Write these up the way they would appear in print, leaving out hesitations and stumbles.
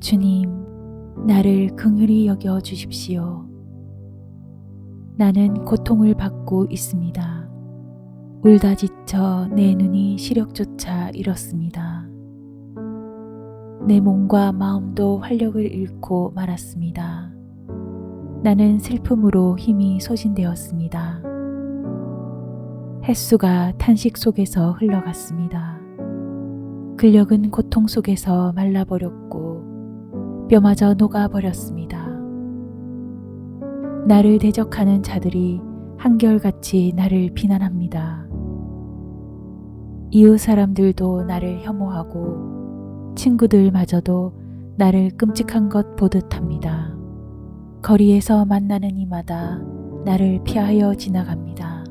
주님, 나를 긍휼히 여겨 주십시오. 나는 고통을 받고 있습니다. 울다 지쳐 내 눈이 시력조차 잃었습니다. 내 몸과 마음도 활력을 잃고 말았습니다. 나는 슬픔으로 힘이 소진되었습니다. 햇수가 탄식 속에서 흘러갔습니다. 근력은 고통 속에서 말라버렸고 뼈마저 녹아버렸습니다. 나를 대적하는 자들이 한결같이 나를 비난합니다. 이웃 사람들도 나를 혐오하고 친구들마저도 나를 끔찍한 것 보듯 합니다. 거리에서 만나는 이마다 나를 피하여 지나갑니다.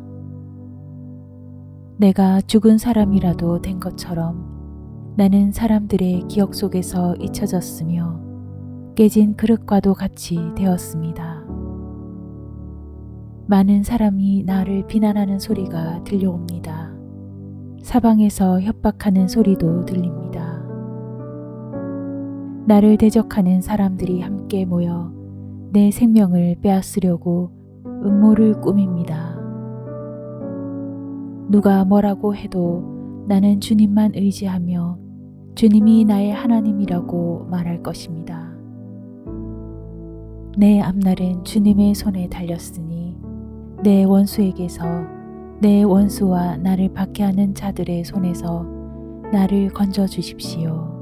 내가 죽은 사람이라도 된 것처럼 나는 사람들의 기억 속에서 잊혀졌으며 깨진 그릇과도 같이 되었습니다. 많은 사람이 나를 비난하는 소리가 들려옵니다. 사방에서 협박하는 소리도 들립니다. 나를 대적하는 사람들이 함께 모여 내 생명을 빼앗으려고 음모를 꾸밉니다. 누가 뭐라고 해도 나는 주님만 의지하며 주님이 나의 하나님이라고 말할 것입니다. 내 앞날은 주님의 손에 달렸으니 내 원수에게서 내 원수와 나를 박해하는 자들의 손에서 나를 건져 주십시오.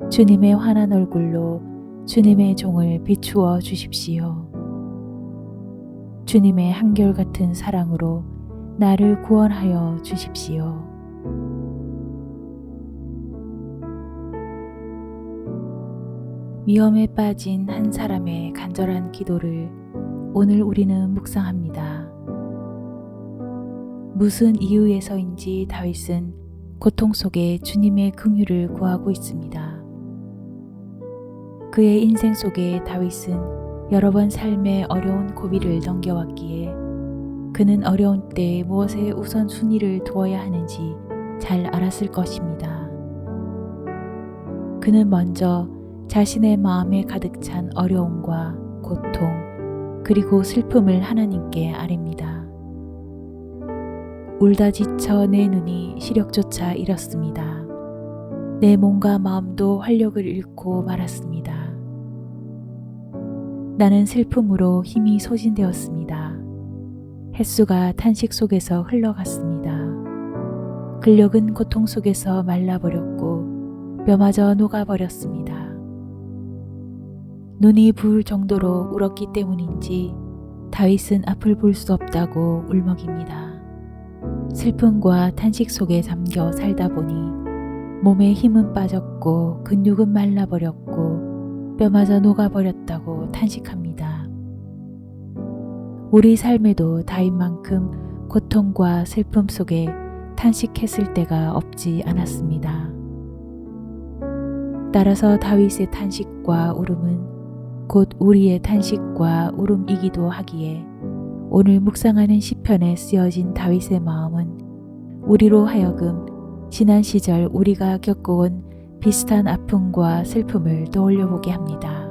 주님의 환한 얼굴로 주님의 종을 비추어 주십시오. 주님의 한결같은 사랑으로 나를 구원하여 주십시오. 위험에 빠진 한 사람의 간절한 기도를 오늘 우리는 묵상합니다. 무슨 이유에서인지 다윗은 고통 속에 주님의 긍휼을 구하고 있습니다. 그의 인생 속에 다윗은 여러 번 삶의 어려운 고비를 넘겨왔기에 그는 어려운 때 무엇에 우선순위를 두어야 하는지 잘 알았을 것입니다. 그는 먼저 자신의 마음에 가득 찬 어려움과 고통 그리고 슬픔을 하나님께 아뢰입니다. 울다 지쳐 내 눈이 시력조차 잃었습니다. 내 몸과 마음도 활력을 잃고 말았습니다. 나는 슬픔으로 힘이 소진되었습니다. 햇수가 탄식 속에서 흘러갔습니다. 근력은 고통 속에서 말라버렸고 뼈마저 녹아버렸습니다. 눈이 부을 정도로 울었기 때문인지 다윗은 앞을 볼 수 없다고 울먹입니다. 슬픔과 탄식 속에 잠겨 살다 보니 몸에 힘은 빠졌고 근육은 말라버렸고 뼈마저 녹아버렸다고 탄식합니다. 우리 삶에도 다윗만큼 고통과 슬픔 속에 탄식했을 때가 없지 않았습니다. 따라서 다윗의 탄식과 울음은 곧 우리의 탄식과 울음이기도 하기에 오늘 묵상하는 시편에 쓰여진 다윗의 마음은 우리로 하여금 지난 시절 우리가 겪어온 비슷한 아픔과 슬픔을 떠올려보게 합니다.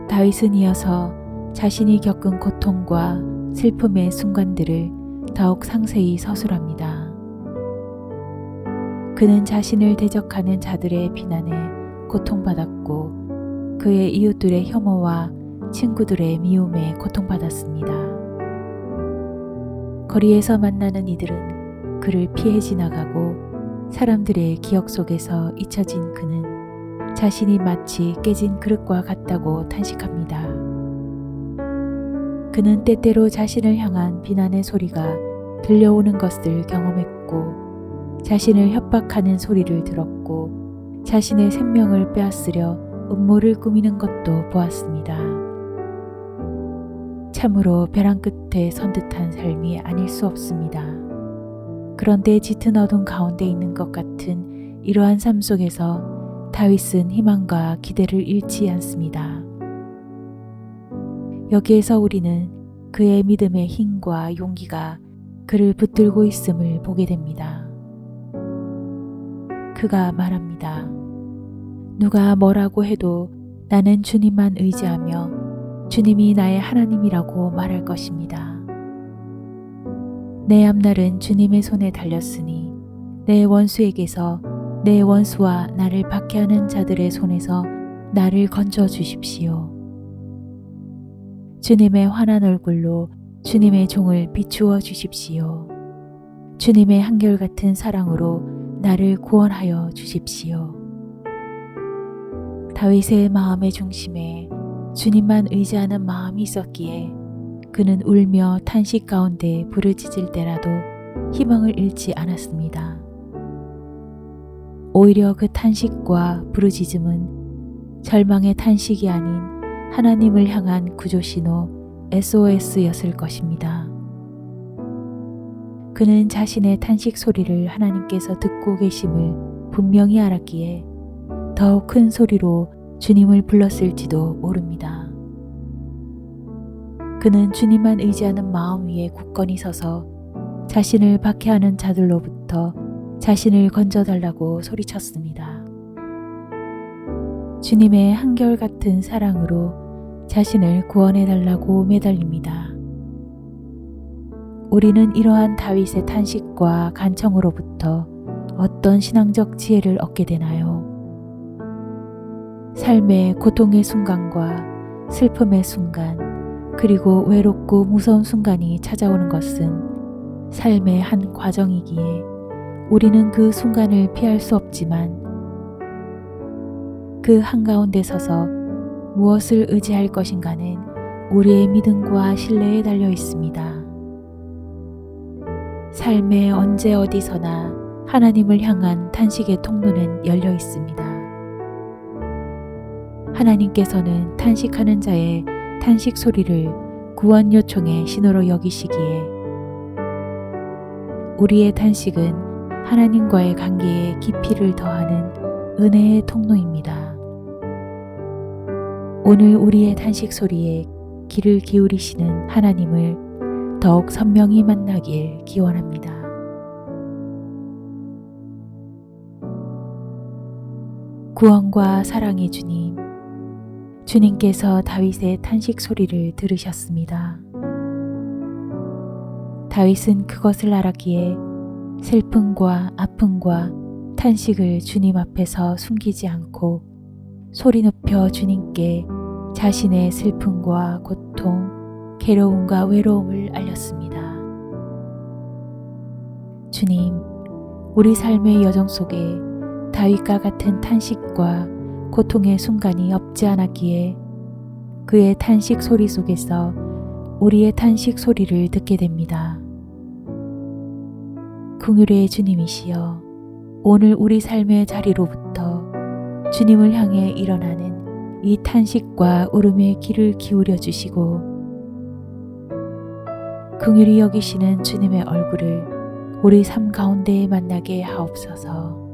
다윗은 이어서 자신이 겪은 고통과 슬픔의 순간들을 더욱 상세히 서술합니다. 그는 자신을 대적하는 자들의 비난에 고통받았고 그의 이웃들의 혐오와 친구들의 미움에 고통받았습니다. 거리에서 만나는 이들은 그를 피해 지나가고 사람들의 기억 속에서 잊혀진 그는 자신이 마치 깨진 그릇과 같다고 탄식합니다. 그는 때때로 자신을 향한 비난의 소리가 들려오는 것을 경험했고 자신을 협박하는 소리를 들었고 자신의 생명을 빼앗으려 음모를 꾸미는 것도 보았습니다. 참으로 벼랑 끝에 선 듯한 삶이 아닐 수 없습니다. 그런데 짙은 어둠 가운데 있는 것 같은 이러한 삶 속에서 다윗은 희망과 기대를 잃지 않습니다. 여기에서 우리는 그의 믿음의 힘과 용기가 그를 붙들고 있음을 보게 됩니다. 그가 말합니다. 누가 뭐라고 해도 나는 주님만 의지하며 주님이 나의 하나님이라고 말할 것입니다. 내 앞날은 주님의 손에 달렸으니 내 원수에게서 내 원수와 나를 박해하는 자들의 손에서 나를 건져 주십시오. 주님의 환한 얼굴로 주님의 종을 비추어 주십시오. 주님의 한결같은 사랑으로 나를 구원하여 주십시오. 다윗의 마음의 중심에 주님만 의지하는 마음이 있었기에 그는 울며 탄식 가운데 부르짖을 때라도 희망을 잃지 않았습니다. 오히려 그 탄식과 부르짖음은 절망의 탄식이 아닌 하나님을 향한 구조신호 SOS였을 것입니다. 그는 자신의 탄식 소리를 하나님께서 듣고 계심을 분명히 알았기에 더 큰 소리로 주님을 불렀을지도 모릅니다. 그는 주님만 의지하는 마음 위에 굳건히 서서 자신을 박해하는 자들로부터 자신을 건져달라고 소리쳤습니다. 주님의 한결같은 사랑으로 자신을 구원해달라고 매달립니다. 우리는 이러한 다윗의 탄식과 간청으로부터 어떤 신앙적 지혜를 얻게 되나요? 삶의 고통의 순간과 슬픔의 순간, 그리고 외롭고 무서운 순간이 찾아오는 것은 삶의 한 과정이기에 우리는 그 순간을 피할 수 없지만 그 한가운데 서서 무엇을 의지할 것인가는 우리의 믿음과 신뢰에 달려 있습니다. 삶의 언제 어디서나 하나님을 향한 탄식의 통로는 열려 있습니다. 하나님께서는 탄식하는 자의 탄식 소리를 구원 요청의 신호로 여기시기에 우리의 탄식은 하나님과의 관계에 깊이를 더하는 은혜의 통로입니다. 오늘 우리의 탄식 소리에 귀를 기울이시는 하나님을 더욱 선명히 만나길 기원합니다. 구원과 사랑의 주님, 주님께서 다윗의 탄식 소리를 들으셨습니다. 다윗은 그것을 알았기에 슬픔과 아픔과 탄식을 주님 앞에서 숨기지 않고 소리 높여 주님께 자신의 슬픔과 고통, 괴로움과 외로움을 알렸습니다. 주님, 우리 삶의 여정 속에 다윗과 같은 탄식과 고통의 순간이 없지 않았기에 그의 탄식 소리 속에서 우리의 탄식 소리를 듣게 됩니다. 긍휼의 주님이시여, 오늘 우리 삶의 자리로부터 주님을 향해 일어나는 이 탄식과 울음에 귀를 기울여 주시고 긍휼히 여기시는 주님의 얼굴을 우리 삶 가운데에 만나게 하옵소서.